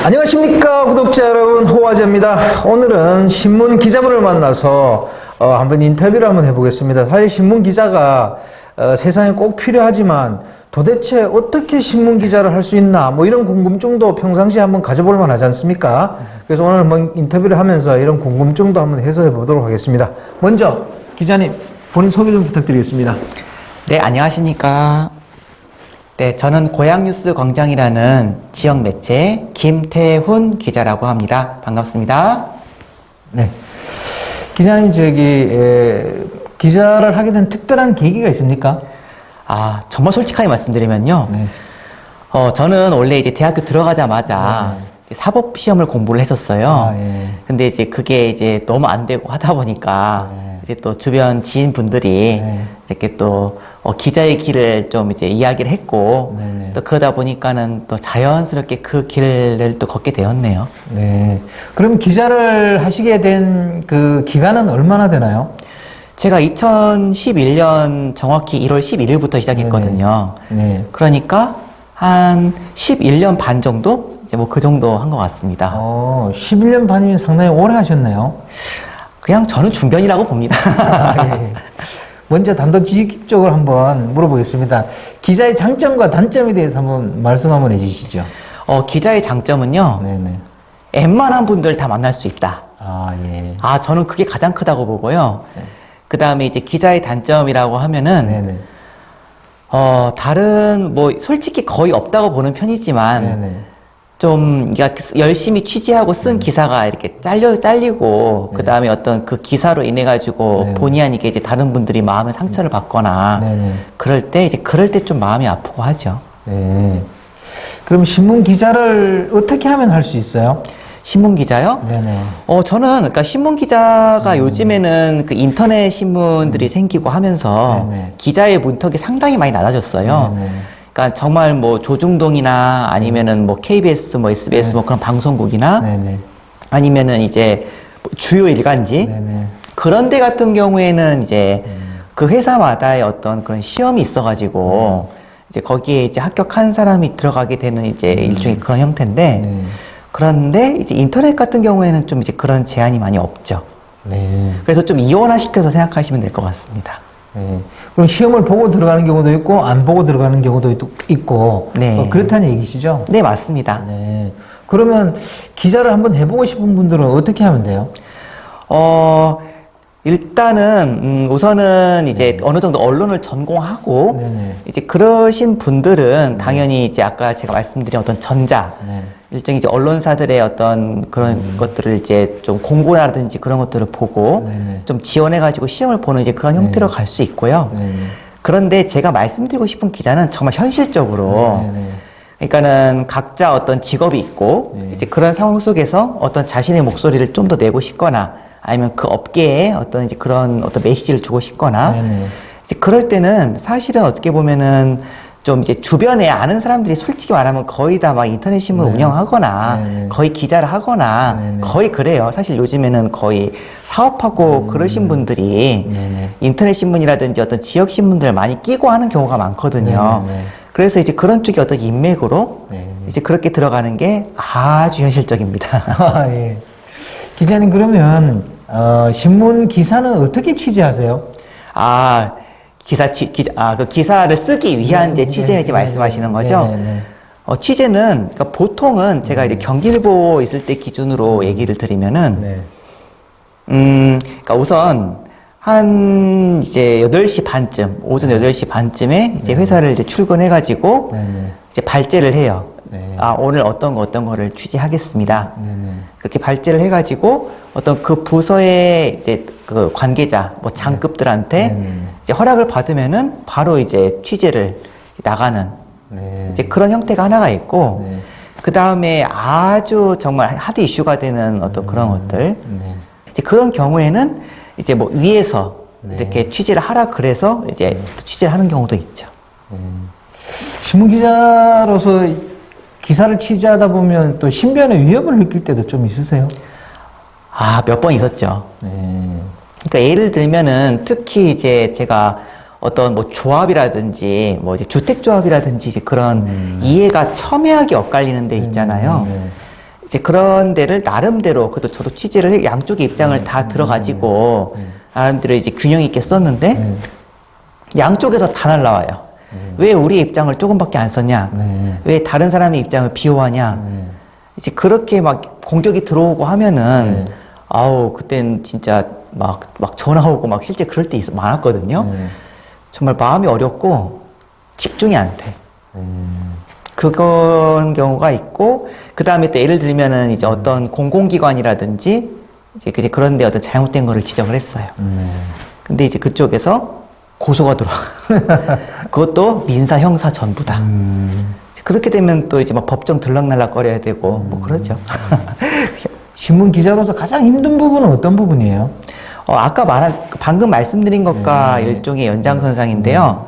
안녕하십니까 구독자 여러분, 호화제입니다. 오늘은 신문 기자분을 만나서 한번 인터뷰를 한번 해보겠습니다. 사실 신문 기자가 세상에 꼭 필요하지만 도대체 어떻게 신문 기자를 할 수 있나 뭐 이런 궁금증도 평상시에 한번 가져볼 만하지 않습니까? 그래서 오늘 한번 인터뷰를 하면서 이런 궁금증도 한번 해소해 보도록 하겠습니다. 먼저 기자님 본인 소개 좀 부탁드리겠습니다. 네, 안녕하십니까. 네, 저는 고향뉴스 광장이라는 지역 매체 김태훈 기자라고 합니다. 반갑습니다. 네. 기자님, 기자를 하게 된 특별한 계기가 있습니까? 정말 솔직하게 말씀드리면요. 네. 저는 원래 이제 대학교 들어가자마자 사법 시험을 공부를 했었어요. 예. 근데 이제 그게 이제 너무 안 되고 하다 보니까 이제 또 주변 지인분들이 이렇게 또 기자의 길을 좀 이제 이야기를 했고 또 그러다 보니까는 또 자연스럽게 그 길을 또 걷게 되었네요. 네. 그럼 기자를 하시게 된 그 기간은 얼마나 되나요? 제가 2011년 정확히 1월 11일부터 시작했거든요. 네. 그러니까 한 11년 반 정도? 이제 뭐 그 정도 한 것 같습니다. 11년 반이면 상당히 오래 하셨네요. 그냥 저는 중견이라고 봅니다. 예. 먼저 단도직입적으로 한번 물어보겠습니다. 기자의 장점과 단점에 대해서 한번 말씀 한번 해주시죠. 기자의 장점은요. 네네. 웬만한 분들 다 만날 수 있다. 예. 저는 그게 가장 크다고 보고요. 그 다음에 이제 기자의 단점이라고 하면은, 네네. 다른, 뭐, 솔직히 거의 없다고 보는 편이지만, 네네. 좀, 그러니까 열심히 취재하고 쓴 기사가 이렇게 잘리고, 그 다음에 어떤 그 기사로 인해가지고 본의 아니게 이제 다른 분들이 마음의 상처를 받거나, 그럴 때 좀 마음이 아프고 하죠. 네. 그럼 신문 기자를 어떻게 하면 할 수 있어요? 신문 기자요? 네네. 저는, 그러니까 신문 기자가 요즘에는 그 인터넷 신문들이 생기고 하면서 기자의 문턱이 상당히 많이 낮아졌어요. 그러니까 정말 뭐 조중동이나 아니면은 뭐 KBS, 뭐 SBS 뭐 그런 방송국이나 아니면은 이제 뭐 주요 일간지 그런 데 같은 경우에는 이제 그 회사마다의 어떤 그런 시험이 있어가지고 이제 거기에 이제 합격한 사람이 들어가게 되는 이제 일종의 그런 형태인데 그런데 이제 인터넷 같은 경우에는 좀 이제 그런 제한이 많이 없죠. 그래서 좀 이원화시켜서 생각하시면 될 것 같습니다. 그럼 시험을 보고 들어가는 경우도 있고 안 보고 들어가는 경우도 있고 그렇다는 얘기시죠? 네, 맞습니다. 그러면 기자를 한번 해보고 싶은 분들은 어떻게 하면 돼요? 일단은 우선은 이제 어느 정도 언론을 전공하고 이제 그러신 분들은 당연히 이제 아까 제가 말씀드린 어떤 전자 일종의 이제 언론사들의 어떤 그런 것들을 이제 좀 공고라든지 그런 것들을 보고 좀 지원해가지고 시험을 보는 이제 그런 형태로 갈 수 있고요. 그런데 제가 말씀드리고 싶은 기자는 정말 현실적으로 그러니까는 각자 어떤 직업이 있고 이제 그런 상황 속에서 어떤 자신의 목소리를 좀 더 내고 싶거나 아니면 그 업계에 어떤 이제 그런 어떤 메시지를 주고 싶거나 이제 그럴 때는 사실은 어떻게 보면은 좀 이제 주변에 아는 사람들이 솔직히 말하면 거의 다 막 인터넷 신문 운영하거나 거의 기자를 하거나 거의 그래요. 사실 요즘에는 거의 사업하고 그러신 분들이 인터넷 신문이라든지 어떤 지역 신문들을 많이 끼고 하는 경우가 많거든요. 그래서 이제 그런 쪽이 어떤 인맥으로 이제 그렇게 들어가는 게 아주 현실적입니다. 예. 기자님, 그러면 신문 기사는 어떻게 취재하세요? 그 기사를 쓰기 위한 이제 취재를 이제 말씀하시는 거죠? 취재는, 그러니까 보통은 제가 이제 경기일보 있을 때 기준으로 얘기를 드리면은, 그러니까 우선, 이제 8시 반쯤, 오전 8시 반쯤에 이제 회사를 이제 출근해가지고, 이제 발제를 해요. 오늘 어떤 거를 취재하겠습니다. 그렇게 발제를 해가지고 어떤 그 부서의 이제 그 관계자, 뭐 장급들한테 이제 허락을 받으면은 바로 이제 취재를 나가는 이제 그런 형태가 하나가 있고, 그 다음에 아주 정말 핫 이슈가 되는 어떤 그런 것들, 이제 그런 경우에는 이제 뭐 위에서 이렇게 취재를 하라 그래서 이제 취재를 하는 경우도 있죠. 신문 기자로서 기사를 취재하다 보면 또 신변의 위협을 느낄 때도 좀 있으세요? 몇 번 있었죠. 그러니까 예를 들면은 특히 이제 제가 어떤 뭐 조합이라든지 뭐 이제 주택조합이라든지 이제 그런 이해가 첨예하게 엇갈리는 데 있잖아요. 이제 그런 데를 나름대로, 그래도 저도 취재를 양쪽의 입장을 다 들어가지고, 나름대로 이제 균형 있게 썼는데, 양쪽에서 다 날라와요. 왜 우리의 입장을 조금밖에 안 썼냐? 왜 다른 사람의 입장을 비호하냐? 이제 그렇게 막 공격이 들어오고 하면은, 아우, 그땐 진짜 막 전화 오고 막 실제 그럴 때 많았거든요. 정말 마음이 어렵고 집중이 안 돼. 그런 경우가 있고, 그 다음에 또 예를 들면은 이제 어떤 공공기관이라든지 이제 그런데 어떤 잘못된 거를 지적을 했어요. 근데 이제 그쪽에서 고소가 들어와. 그것도 민사, 형사 전부 다. 그렇게 되면 또 이제 막 법정 들락날락 거려야 되고 뭐 그러죠. 신문 기자로서 가장 힘든 부분은 어떤 부분이에요? 아까 방금 말씀드린 것과 일종의 연장선상인데요.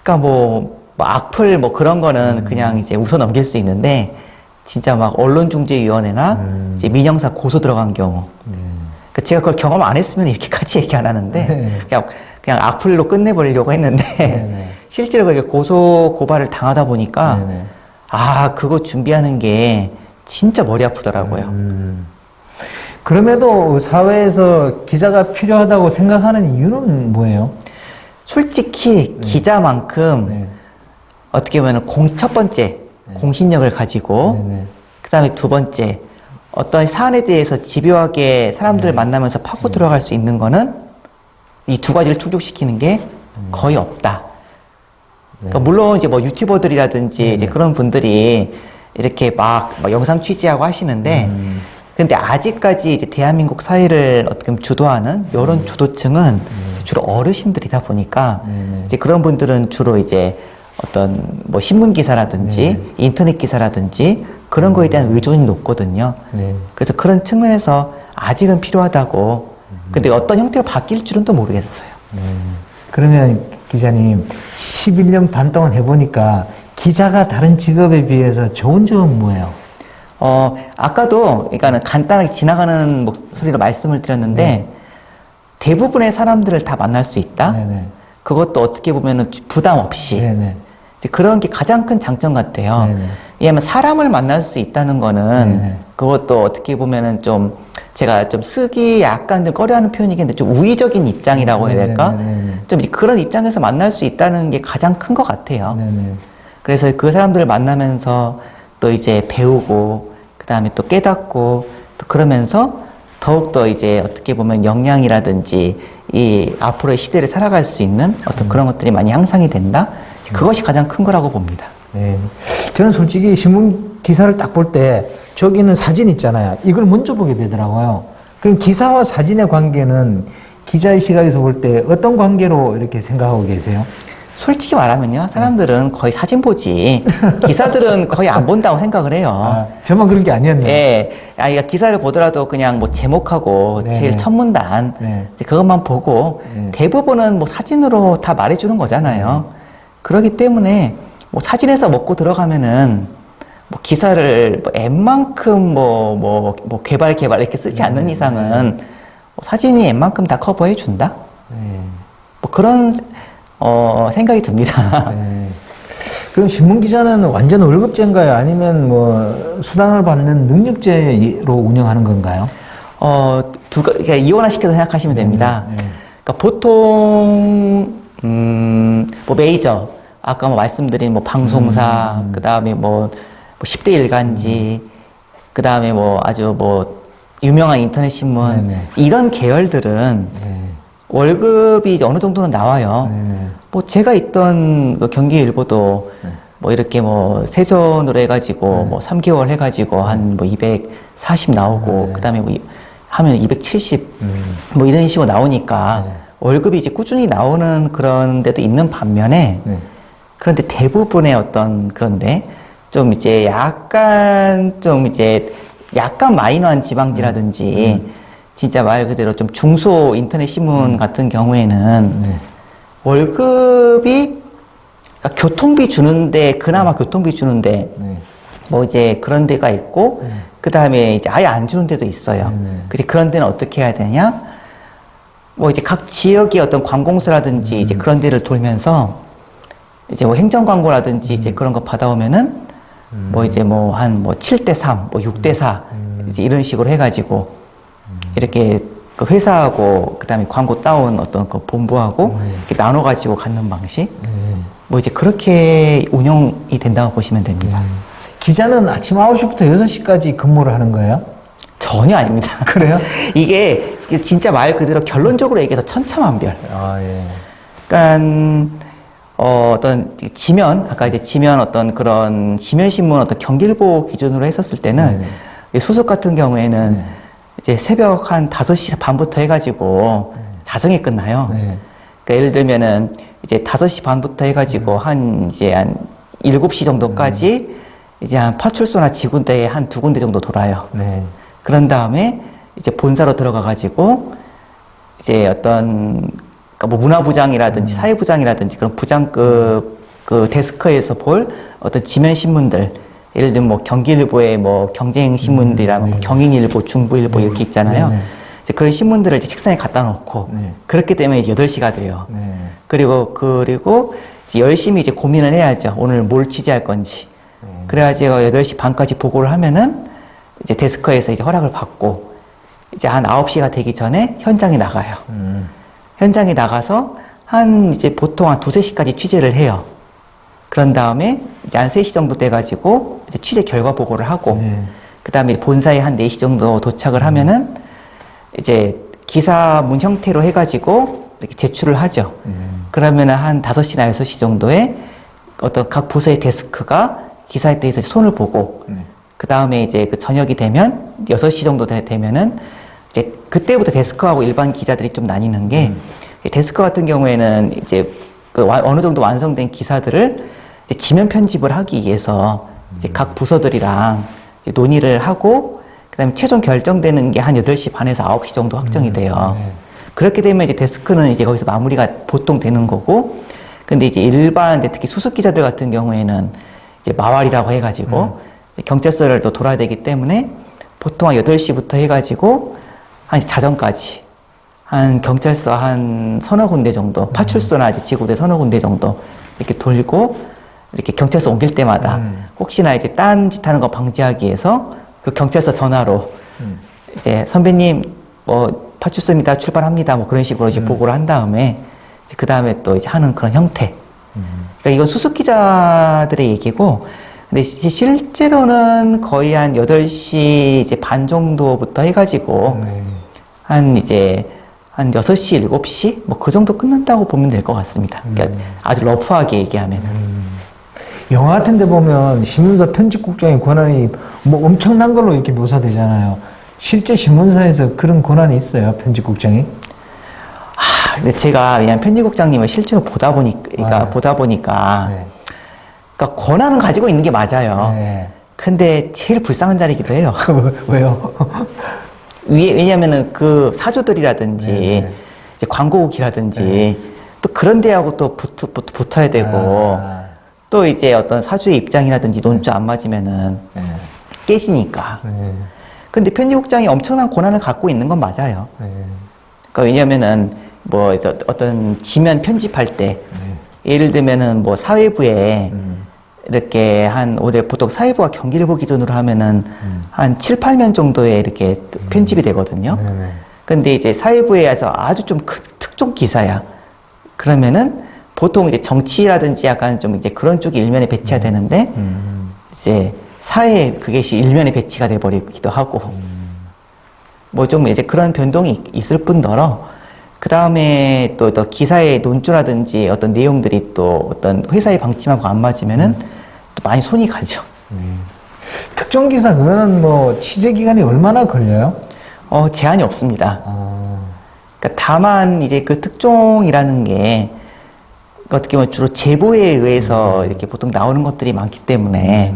그러니까 뭐 악플 뭐 그런 거는 그냥 이제 웃어 넘길 수 있는데, 진짜 막 언론중재위원회나 이제 민형사 고소 들어간 경우. 그러니까 제가 그걸 경험 안 했으면 이렇게까지 얘기 안 하는데, 그냥 악플로 끝내버리려고 했는데, 실제로 그렇게 고발을 당하다 보니까, 그거 준비하는 게 진짜 머리 아프더라고요. 그럼에도 사회에서 기자가 필요하다고 생각하는 이유는 뭐예요? 솔직히 기자만큼 어떻게 보면 첫 번째 공신력을 가지고, 그 다음에 두 번째 어떤 사안에 대해서 집요하게 사람들을 만나면서 파고 들어갈 수 있는 거는 이 두 가지를 충족시키는 게 거의 없다. 그러니까 물론 이제 뭐 유튜버들이라든지 이제 그런 분들이 이렇게 막 영상 취재하고 하시는데, 근데 아직까지 이제 대한민국 사회를 어떻게 보면 주도하는 이런 주도층은 주로 어르신들이다 보니까 이제 그런 분들은 주로 이제 어떤 뭐 신문 기사라든지 인터넷 기사라든지 그런 거에 대한 의존이 높거든요. 그래서 그런 측면에서 아직은 필요하다고. 근데 어떤 형태로 바뀔 줄은 또 모르겠어요. 그러면 기자님 11년 반 동안 해보니까 기자가 다른 직업에 비해서 좋은 점은 뭐예요? 아까도 그러니까는 간단하게 지나가는 목소리로 말씀을 드렸는데, 대부분의 사람들을 다 만날 수 있다. 그것도 어떻게 보면은 부담 없이. 이제 그런 게 가장 큰 장점 같아요. 왜냐면 사람을 만날 수 있다는 거는 그것도 어떻게 보면은 좀 제가 좀 쓰기 약간 좀 꺼려하는 표현이긴데 좀 우위적인 입장이라고 해야 될까? 좀 이제 그런 입장에서 만날 수 있다는 게 가장 큰 것 같아요. 그래서 그 사람들을 만나면서 또 이제 배우고, 그 다음에 또 깨닫고, 또 그러면서 더욱더 이제 어떻게 보면 역량이라든지 이 앞으로의 시대를 살아갈 수 있는 어떤 그런 것들이 많이 향상이 된다? 그것이 가장 큰 거라고 봅니다. 저는 솔직히 신문 기사를 딱 볼 때 저기 있는 사진 있잖아요. 이걸 먼저 보게 되더라고요. 그럼 기사와 사진의 관계는 기자의 시각에서 볼 때 어떤 관계로 이렇게 생각하고 계세요? 솔직히 말하면요, 사람들은 거의 사진 보지, 기사들은 거의 안 본다고 생각을 해요. 저만 그런 게 아니었네요. 예. 그러니까 기사를 보더라도 그냥 뭐 제목하고 제일 첫 문단, 그것만 보고, 대부분은 뭐 사진으로 다 말해주는 거잖아요. 그렇기 때문에 뭐 사진에서 먹고 들어가면은 뭐 기사를 뭐 웬만큼 뭐 개발 이렇게 쓰지 않는 이상은 뭐 사진이 웬만큼 다 커버해 준다? 뭐 그런 생각이 듭니다. 그럼 신문 기자는 완전 월급제인가요? 아니면 뭐 수당을 받는 능력제로 운영하는 건가요? 그러니까 이원화시켜서 생각하시면 됩니다. 그러니까 보통 뭐 메이저, 아까 뭐 말씀드린 뭐 방송사, 그 다음에 뭐 10대 일간지, 그 다음에 뭐 아주 뭐 유명한 인터넷 신문, 이런 계열들은 월급이 이제 어느 정도는 나와요. 뭐 제가 있던 그 경기일보도 뭐 이렇게 뭐 세전으로 해가지고 뭐 3개월 해가지고 한 뭐 240 나오고, 그 다음에 뭐 하면 270 뭐 이런 식으로 나오니까 월급이 이제 꾸준히 나오는 그런 데도 있는 반면에, 그런데 대부분의 어떤 그런데 좀 이제 약간 마이너한 지방지라든지 진짜 말 그대로 좀 중소 인터넷 신문 같은 경우에는 월급이, 그러니까 교통비 주는데, 그나마 교통비 주는데 뭐 이제 그런 데가 있고, 그 다음에 이제 아예 안 주는 데도 있어요. 그런 데는 어떻게 해야 되냐? 뭐 이제 각 지역의 어떤 관공서라든지 이제 그런 데를 돌면서 이제 뭐 행정 광고라든지 이제 그런 거 받아오면은 뭐 이제 뭐 한 뭐 7대3, 뭐 6대4 이제 이런 식으로 해가지고 이렇게 그 회사하고 그다음에 광고 따온 어떤 그 본부하고 이렇게 나눠가지고 갖는 방식. 뭐 이제 그렇게 운영이 된다고 보시면 됩니다. 기자는 아침 9시부터 6시까지 근무를 하는 거예요? 전혀 아닙니다. 그래요? 이게 진짜 말 그대로 결론적으로 얘기해서 천차만별. 아, 예. 그러니까 어떤 지면 아까 이제 지면 어떤 그런 지면 신문 어떤 경기일보 기준으로 했었을 때는 수석 같은 경우에는 이제 새벽 한 5시 반부터 해가지고 자정에 끝나요. 그러니까 예를 들면은 이제 5시 반부터 해가지고 한 7시 정도까지 이제 한 파출소나 지구대에 한 2군데 정도 돌아요. 그런 다음에 이제 본사로 들어가가지고 이제 어떤 그러니까 뭐 문화부장이라든지 사회부장이라든지 그런 부장급 그 데스크에서 볼 어떤 지면 신문들 예를 들면 뭐 경기일보의 뭐 경쟁 신문들이라면 뭐 경인일보, 중부일보 이렇게 있잖아요. 이제 그런 신문들을 이제 책상에 갖다 놓고 그렇기 때문에 이제 8시가 돼요. 그리고 이제 열심히 이제 고민을 해야죠. 오늘 뭘 취재할 건지. 그래가지고 8시 반까지 보고를 하면은 이제 데스크에서 이제 허락을 받고 이제 한 9시가 되기 전에 현장에 나가요. 현장에 나가서 이제 보통 한 2-3시까지 취재를 해요. 그런 다음에 이제 한 3시 정도 돼가지고 이제 취재 결과 보고를 하고 그 다음에 본사에 한 4시 정도 도착을 하면은 이제 기사문 형태로 해가지고 이렇게 제출을 하죠. 그러면은 한 5시나 6시 정도에 어떤 각 부서의 데스크가 기사에 대해서 손을 보고 그 다음에 이제 그 저녁이 되면 6시 정도 되면은 이제 그때부터 데스크하고 일반 기자들이 좀 나뉘는 게 데스크 같은 경우에는 이제 그 어느 정도 완성된 기사들을 이제 지면 편집을 하기 위해서 이제 각 부서들이랑 이제 논의를 하고 그다음에 최종 결정되는 게 한 8시 반에서 9시 정도 확정이 돼요. 그렇게 되면 이제 데스크는 이제 거기서 마무리가 보통 되는 거고 근데 이제 일반 특히 수습 기자들 같은 경우에는 이제 마왈이라고 해가지고 경찰서를 또 돌아야 되기 때문에 보통 한 8시부터 해가지고 한 자정까지 한 경찰서 한 서너 군데 정도 파출소나 이제 지구대 서너 군데 정도 이렇게 돌고 이렇게 경찰서 옮길 때마다 혹시나 이제 딴짓 하는 거 방지하기 위해서 그 경찰서 전화로 이제 선배님 뭐 파출소입니다 출발합니다 뭐 그런 식으로 이제 보고를 한 다음에 그 다음에 또 이제 하는 그런 형태. 그러니까 이건 수습 기자들의 얘기고 근데 이제 실제로는 거의 한 8시 이제 반 정도부터 해가지고 한 6시, 7시 뭐 그 정도 끝난다고 보면 될 것 같습니다. 그러니까 아주 러프하게 얘기하면. 영화 같은 데 보면 신문사 편집국장의 권한이 뭐 엄청난 걸로 이렇게 묘사되잖아요. 실제 신문사에서 그런 권한이 있어요, 편집국장이? 근데 제가 그냥 편집국장님을 실제로 보다 보니까 그러니까 권한은 가지고 있는 게 맞아요. 근데 제일 불쌍한 자리이기도 해요. 왜요? 왜냐면은 그 사주들이라든지 이제 광고국이라든지 또 그런 데하고 또 붙어야 되고 또 이제 어떤 사주의 입장이라든지 논조 안 맞으면은 깨지니까. 근데 편집국장이 엄청난 권한을 갖고 있는 건 맞아요. 그러니까 왜냐면은 뭐 어떤 지면 편집할 때 예를 들면은 뭐 사회부에 이렇게 올해 보통 사회부가 경기일보 기준으로 하면은 한 7, 8면 정도에 이렇게 편집이 되거든요. 근데 이제 사회부에서 아주 좀 특종 기사야. 그러면은 보통 이제 정치라든지 약간 좀 이제 그런 쪽이 일면에 배치가 되는데 이제 사회 그것이 일면에 배치가 돼 버리기도 하고 뭐 좀 이제 그런 변동이 있을 뿐더러 그 다음에 또 기사의 논조라든지 어떤 내용들이 또 어떤 회사의 방침하고 안 맞으면은 또 많이 손이 가죠. 특정 기사 그거는 뭐 취재 기간이 얼마나 걸려요? 제한이 없습니다. 그러니까 다만 이제 그 특종이라는 게 어떻게 보면 주로 제보에 의해서 이렇게 보통 나오는 것들이 많기 때문에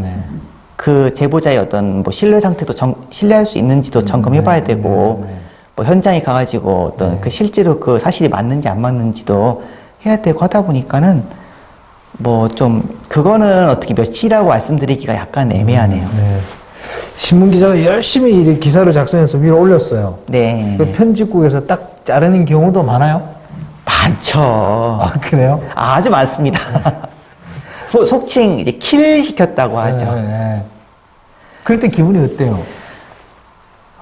그 제보자의 어떤 뭐 신뢰 상태도 신뢰할 수 있는지도 점검해봐야 되고 뭐 현장에 가가지고 어떤 그 실제로 그 사실이 맞는지 안 맞는지도 해야 되고 하다 보니까는 뭐 좀 그거는 어떻게 며칠이라고 말씀드리기가 약간 애매하네요. 신문 기자가 열심히 이 기사를 작성해서 위로 올렸어요. 네. 그 편집국에서 딱 자르는 경우도 많아요? 많죠. 아, 그래요? 아주 많습니다. 속칭 이제 킬 시켰다고 하죠. 그럴 때 기분이 어때요?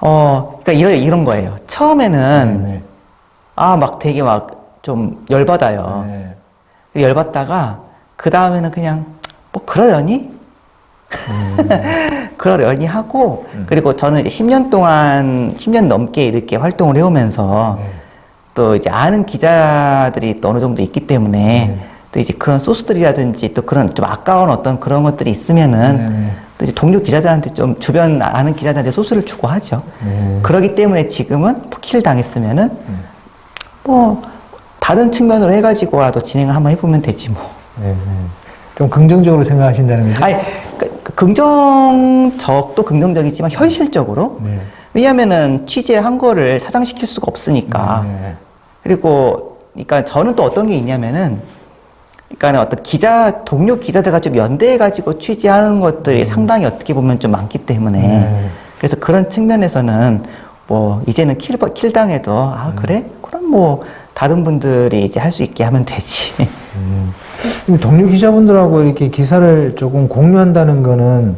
그러니까 이런 거예요. 처음에는 막 되게 막 좀 열받아요. 열받다가 그 다음에는 그냥 뭐 그러려니? 그러려니 하고 그리고 저는 이제 10년 넘게 이렇게 활동을 해오면서 또 이제 아는 기자들이 또 어느 정도 있기 때문에 또 이제 그런 소스들이라든지 또 그런 좀 아까운 어떤 그런 것들이 있으면은 또 이제 동료 기자들한테 좀 주변 아는 기자들한테 소스를 주고 하죠. 그러기 때문에 지금은 킬 당했으면은 뭐 다른 측면으로 해가지고라도 진행을 한번 해보면 되지 뭐. 좀 긍정적으로 생각하신다는 거죠? 아니, 긍정적도 긍정적이지만 현실적으로. 왜냐하면은 취재한 거를 사장시킬 수가 없으니까. 그리고, 그러니까 저는 또 어떤 게 있냐면은, 그러니까 어떤 동료 기자들과 좀 연대해가지고 취재하는 것들이 상당히 어떻게 보면 좀 많기 때문에. 그래서 그런 측면에서는 뭐, 이제는 킬 당해도, 그래? 그럼 뭐, 다른 분들이 이제 할 수 있게 하면 되지. 동료 기자분들하고 이렇게 기사를 조금 공유한다는 거는,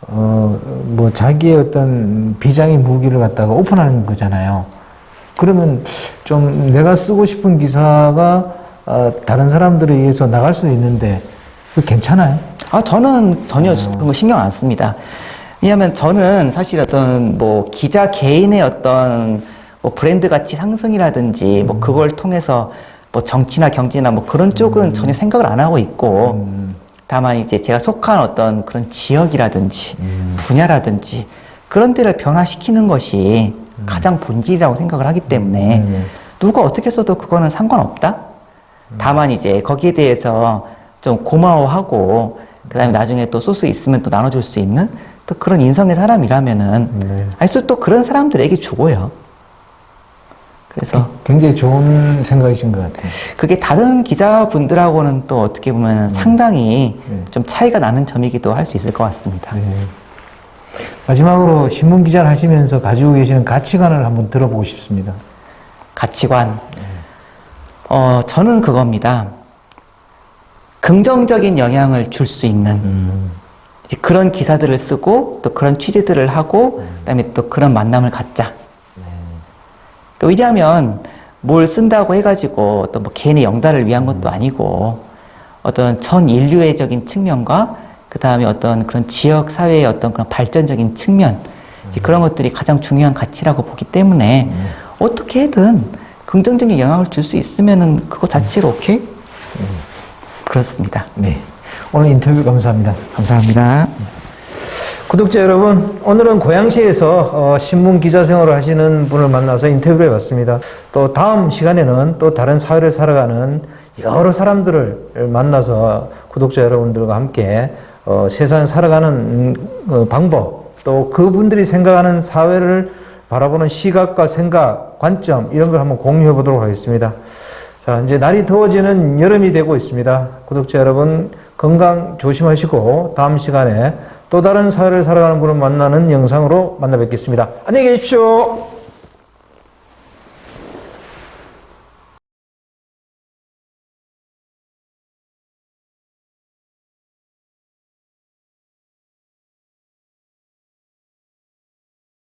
뭐, 자기의 어떤 비장의 무기를 갖다가 오픈하는 거잖아요. 그러면 좀 내가 쓰고 싶은 기사가, 다른 사람들에 의해서 나갈 수도 있는데, 그 괜찮아요? 저는 전혀 그런 거 신경 안 씁니다. 왜냐하면 저는 사실 어떤 뭐 기자 개인의 어떤 뭐 브랜드 가치 상승이라든지 뭐 그걸 통해서 뭐 정치나 경제나 뭐 그런 쪽은 전혀 생각을 안 하고 있고 다만 이제 제가 속한 어떤 그런 지역이라든지 분야라든지 그런 데를 변화시키는 것이 가장 본질이라고 생각을 하기 때문에 누가 어떻게 써도 그거는 상관없다. 다만 이제 거기에 대해서 좀 고마워하고 그 다음에 나중에 또 소스 있으면 또 나눠줄 수 있는 또 그런 인성의 사람이라면은 또 그런 사람들에게 주고요. 그래서 굉장히 좋은 생각이신 것 같아요. 그게 다른 기자분들하고는 또 어떻게 보면 상당히 좀 차이가 나는 점이기도 할 수 있을 것 같습니다. 마지막으로 신문 기자를 하시면서 가지고 계시는 가치관을 한번 들어보고 싶습니다. 가치관. 저는 그겁니다. 긍정적인 영향을 줄 수 있는 이제 그런 기사들을 쓰고 또 그런 취재들을 하고 그다음에 또 그런 만남을 갖자. 왜냐하면 뭘 쓴다고 해가지고 어떤 뭐 개인의 영달을 위한 것도 아니고 어떤 전 인류애적인 측면과 그 다음에 어떤 그런 지역 사회의 어떤 그런 발전적인 측면 이제 그런 것들이 가장 중요한 가치라고 보기 때문에 어떻게든 긍정적인 영향을 줄 수 있으면은 그거 자체로 오케이? 그렇습니다. 네. 오늘 인터뷰 감사합니다. 감사합니다. 구독자 여러분, 오늘은 고양시에서 신문 기자 생활을 하시는 분을 만나서 인터뷰를 해봤습니다. 또 다음 시간에는 또 다른 사회를 살아가는 여러 사람들을 만나서 구독자 여러분들과 함께 세상을 살아가는 방법, 또 그분들이 생각하는 사회를 바라보는 시각과 생각, 관점 이런 걸 한번 공유해 보도록 하겠습니다. 자, 이제 날이 더워지는 여름이 되고 있습니다. 구독자 여러분, 건강 조심하시고 다음 시간에 또 다른 사회를 살아가는 분을 만나는 영상으로 만나 뵙겠습니다. 안녕히 계십시오.